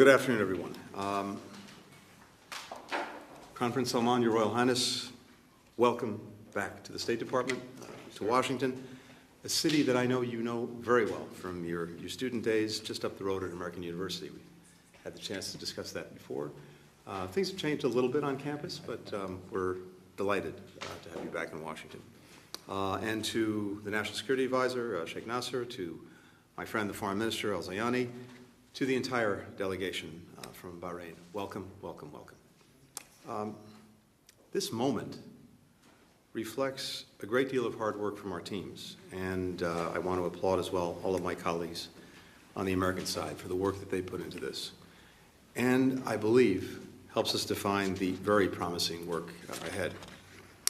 Good afternoon, everyone. Conference Salman, Your Royal Highness, welcome back to the State Department, to Washington, a city that I know you know very well from your student days just up the road at American University. We had the chance to discuss that before. Things have changed a little bit on campus, but we're delighted to have you back in Washington. And to the National Security Advisor, Sheikh Nasser, to my friend, the Foreign Minister, Al-Zayani, to the entire delegation from Bahrain, welcome, welcome, welcome. This moment reflects a great deal of hard work from our teams, and I want to applaud as well all of my colleagues on the American side for the work that they put into this. And I believe helps us define the very promising work ahead.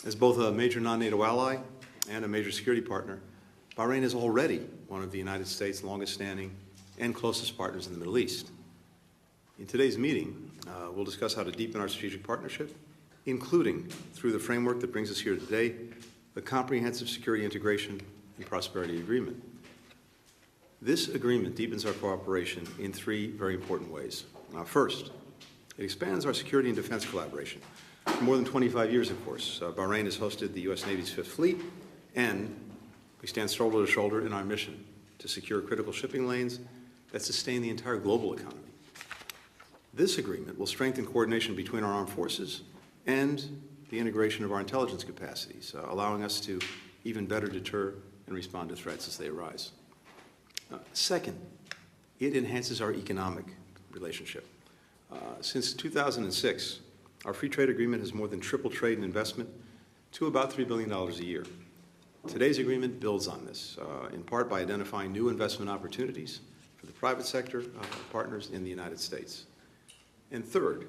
As both a major non-NATO ally and a major security partner, Bahrain is already one of the United States' longest-standing and closest partners in the Middle East. In today's meeting, we'll discuss how to deepen our strategic partnership, including through the framework that brings us here today, the Comprehensive Security Integration and Prosperity Agreement. This agreement deepens our cooperation in three very important ways. First, it expands our security and defense collaboration. For more than 25 years, of course, Bahrain has hosted the U.S. Navy's Fifth Fleet, and we stand shoulder to shoulder in our mission to secure critical shipping lanes that sustain the entire global economy. This agreement will strengthen coordination between our armed forces and the integration of our intelligence capacities, allowing us to even better deter and respond to threats as they arise. Second, it enhances our economic relationship. Since 2006, our free trade agreement has more than tripled trade and investment to about $3 billion a year. Today's agreement builds on this, in part by identifying new investment opportunities for the private sector partners in the United States. And third,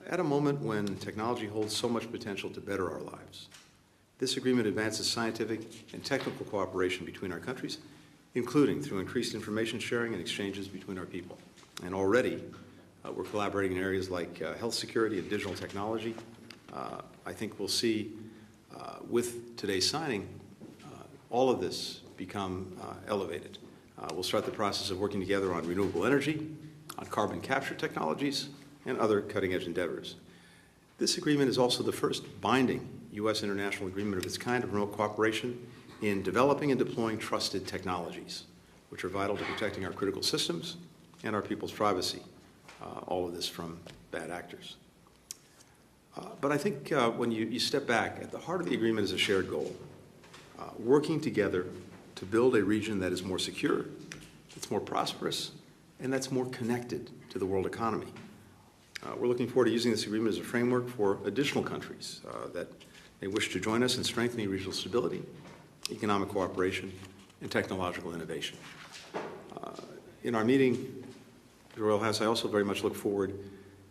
at a moment when technology holds so much potential to better our lives, this agreement advances scientific and technical cooperation between our countries, including through increased information sharing and exchanges between our people. And already, we're collaborating in areas like health security and digital technology. I think we'll see, with today's signing, all of this become elevated. We'll start the process of working together on renewable energy, on carbon capture technologies, and other cutting-edge endeavors. This agreement is also the first binding U.S. international agreement of its kind to promote cooperation in developing and deploying trusted technologies, which are vital to protecting our critical systems and our people's privacy, all of this from bad actors. But I think when you step back, at the heart of the agreement is a shared goal, working together to build a region that is more secure, that's more prosperous, and that's more connected to the world economy. We're looking forward to using this agreement as a framework for additional countries that may wish to join us in strengthening regional stability, economic cooperation, and technological innovation. In our meeting, Your Royal Highness, I also very much look forward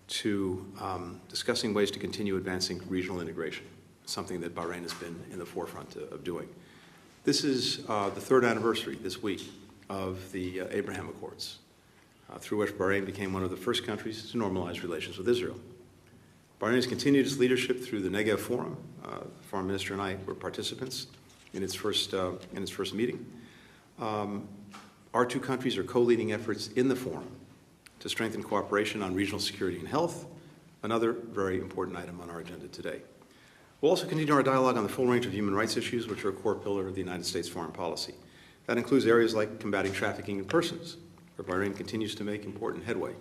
to discussing ways to continue advancing regional integration, something that Bahrain has been in the forefront of doing. This is the third anniversary this week of the Abraham Accords, through which Bahrain became one of the first countries to normalize relations with Israel. Bahrain has continued its leadership through the Negev Forum. The Foreign Minister and I were participants in its first meeting. Our two countries are co-leading efforts in the forum to strengthen cooperation on regional security and health, another very important item on our agenda today. We'll also continue our dialogue on the full range of human rights issues, which are a core pillar of the United States foreign policy. That includes areas like combating trafficking in persons, where Bahrain continues to make important headway.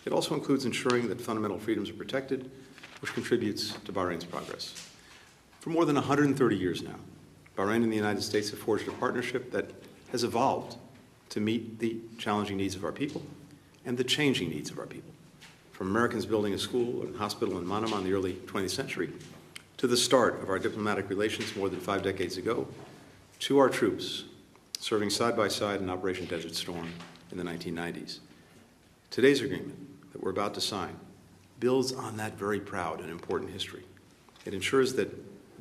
It also includes ensuring that fundamental freedoms are protected, which contributes to Bahrain's progress. For more than 130 years now, Bahrain and the United States have forged a partnership that has evolved to meet the challenging needs of our people and the changing needs of our people. From Americans building a school and hospital in Manama in the early 20th century, to the start of our diplomatic relations more than 5 decades ago, to our troops serving side by side in Operation Desert Storm in the 1990s. Today's agreement that we're about to sign builds on that very proud and important history. It ensures that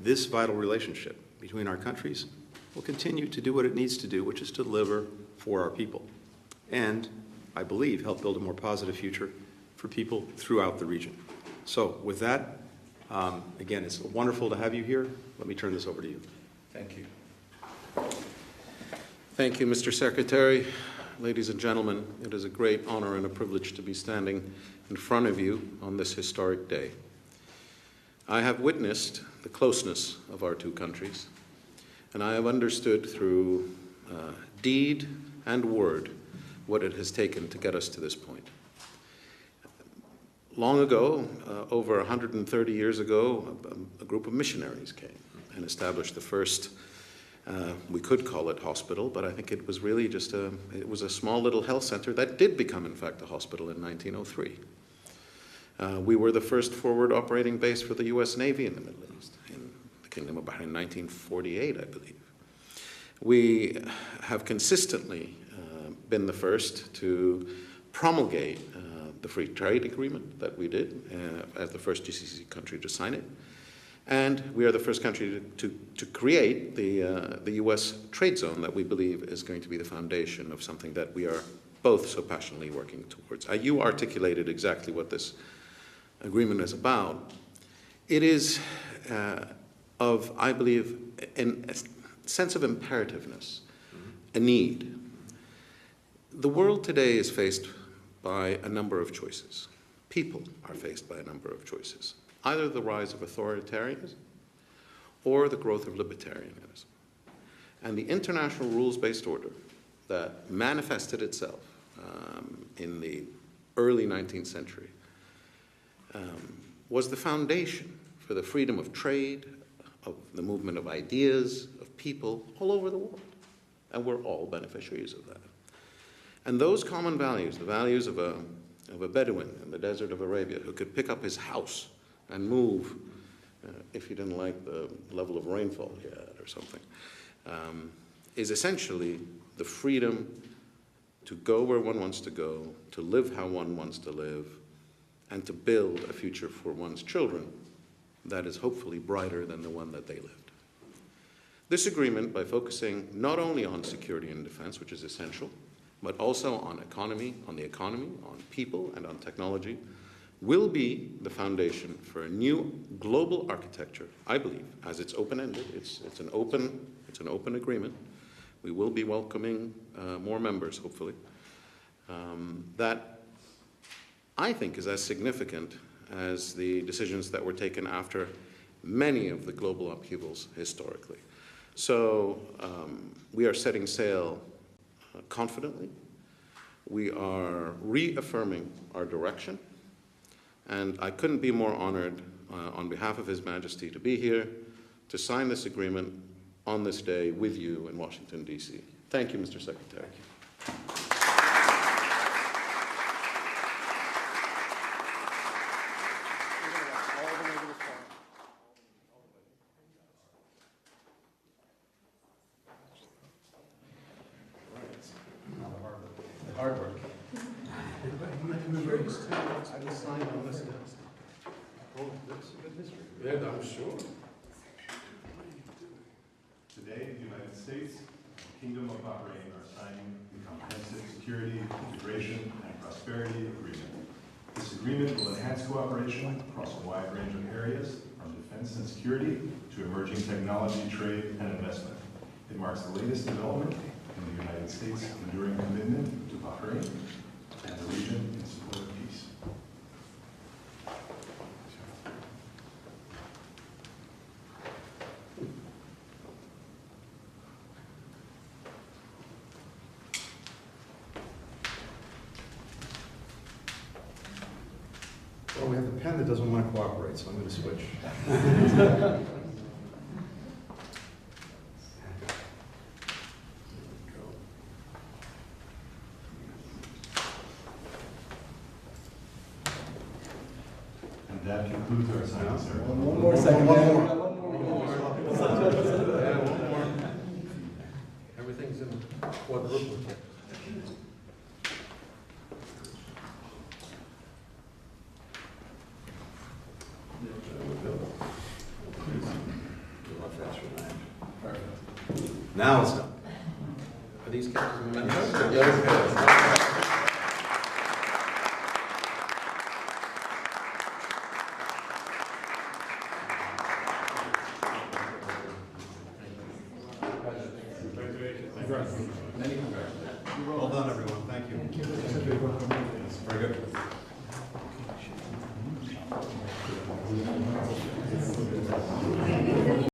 this vital relationship between our countries will continue to do what it needs to do, which is to deliver for our people, and, I believe, help build a more positive future for people throughout the region. So with that, again, it's wonderful to have you here. Let me turn this over to you. Thank you. Thank you, Mr. Secretary. ladies and gentlemen, it is a great honor and a privilege to be standing in front of you on this historic day. I have witnessed the closeness of our two countries, and I have understood through deed and word what it has taken to get us to this point. Long ago, over 130 years ago, a group of missionaries came and established the first, we could call it hospital, but I think it was really just it was a small little health center that did become, in fact, a hospital in 1903. We were the first forward operating base for the US Navy in the Middle East, in the Kingdom of Bahrain in 1948, I believe. We have consistently been the first to promulgate the free trade agreement that we did as the first GCC country to sign it. And we are the first country to create the US trade zone that we believe is going to be the foundation of something that we are both so passionately working towards. You articulated exactly what this agreement is about. It is of, I believe, a sense of imperativeness, a need. The world today is faced by a number of choices. People are faced by a number of choices. Either the rise of authoritarianism or the growth of libertarianism. And the international rules-based order that manifested itself in the early 19th century was the foundation for the freedom of trade, of the movement of ideas, of people all over the world. And we're all beneficiaries of that. And those common values, the values of a Bedouin in the desert of Arabia who could pick up his house and move if he didn't like the level of rainfall he had or something, is essentially the freedom to go where one wants to go, to live how one wants to live, and to build a future for one's children that is hopefully brighter than the one that they lived. This agreement, by focusing not only on security and defense, which is essential, but also on the economy, on people, and on technology, will be the foundation for a new global architecture, I believe, as it's open-ended. It's an open agreement. We will be welcoming more members, hopefully, that I think is as significant as the decisions that were taken after many of the global upheavals historically. So we are setting sail confidently. We are reaffirming our direction. And I couldn't be more honored on behalf of His Majesty to be here to sign this agreement on this day with you in Washington, D.C. Thank you, Mr. Secretary. Hard work. I just signed on this desk. Oh, that's a good history. Yeah, I'm sure. Today, the United States and the Kingdom of Bahrain are signing the Comprehensive Security, Integration, and Prosperity Agreement. This agreement will enhance cooperation across a wide range of areas, from defense and security to emerging technology, trade, and investment. It marks the latest development in the United States' enduring commitment to Bahrain and the region in support of peace. Well, we have the pen that doesn't want to cooperate, so I'm going to switch. That concludes our signing ceremony. One more second. One more. Yeah, one more. Everything's in quadruple. Now it's done. Are these cases mementos? Yes. Well done, everyone.